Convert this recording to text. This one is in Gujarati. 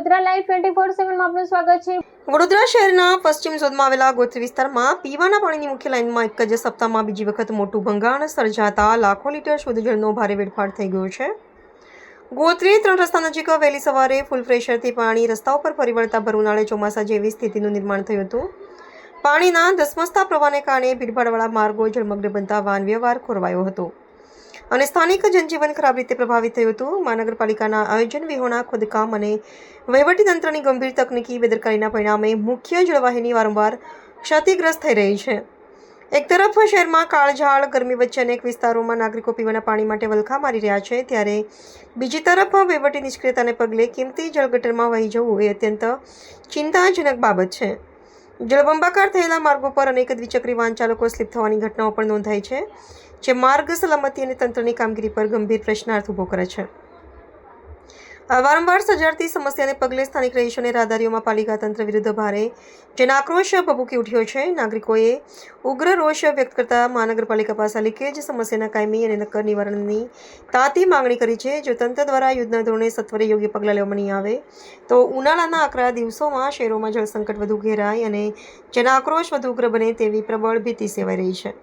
વડોદરા લાઈવ 24/7 માં આપનું સ્વાગત છે। વડોદરા શહેરના પશ્ચિમ ઝોનમાં આવેલા ગોત્રી વિસ્તારમાં પીવાના પાણીની મુખ્ય લાઇનમાં એક જ સપ્તાહમાં બીજી વખત મોટું ભંગાણ સર્જાતા લાખો લીટર શુદ્ધ જળનો ભારે વેડફાટ થઈ ગયો છે। ગોત્રી 3 રસ્તા નજીક વહેલી સવારે ફૂલ પ્રેશરથી પાણી રસ્તા ઉપર ફરી વળતા ભર ઉનાળે ચોમાસા જેવી સ્થિતિનું નિર્માણ થયું હતું। પાણીના ધસમસતા પ્રવાહને કારણે ભીડભાડવાળા માર્ગો જળમગ્ન બનતા વાહન વ્યવહાર ખોરવાયો હતો અને સ્થાનિક જનજીવન ખરાબ રીતે પ્રભાવિત થયું હતું। મહાનગરપાલિકાના આયોજન વિહોણા ખોદકામ અને વહીવટીતંત્રની ગંભીર તકનીકી બેદરકારીના પરિણામે મુખ્ય જળવાહિની વારંવાર ક્ષતિગ્રસ્ત થઈ રહી છે। એક તરફ શહેરમાં કાળઝાળ ગરમી વચ્ચે અનેક વિસ્તારોમાં નાગરિકો પીવાના પાણી માટે વલખા મારી રહ્યા છે, ત્યારે બીજી તરફ વહીવટી નિષ્ક્રિયતાને પગલે કિંમતી જળ ગટરમાં વહી જવું એ અત્યંત ચિંતાજનક બાબત છે। જળબંબાકાર થયેલા માર્ગો પર અનેક દ્વિચક્રી વાહન ચાલકો સ્લીપ થવાની ઘટનાઓ પણ નોંધાઈ છે, જે માર્ગ સલામતી અને તંત્રની કામગીરી પર ગંભીર પ્રશ્નાર્થ ઊભો કરે છે। આ વારંવાર સર્જાતી સમસ્યાને પગલે સ્થાનિક રહીશો અને રાહદારીઓમાં પાલિકા તંત્ર વિરુદ્ધ ભારે જનાક્રોશ ભભૂકી ઉઠ્યો છે। નાગરિકોએ ઉગ્ર રોષ વ્યક્ત કરતા મહાનગરપાલિકા પાસે લીકેજ સમસ્યાના કાયમી અને નક્કર નિવારણની તાતી માંગણી કરી છે। જો તંત્ર દ્વારા યુદ્ધના ધોરણે સત્વરે યોગ્ય પગલાં લેવામાં નહીં આવે તો ઉનાળાના આકરા દિવસોમાં શહેરોમાં જળસંકટ વધુ ઘેરાય અને જનાક્રોશ વધુ ઉગ્ર બને તેવી પ્રબળ ભીતિ સેવાઈ રહી છે।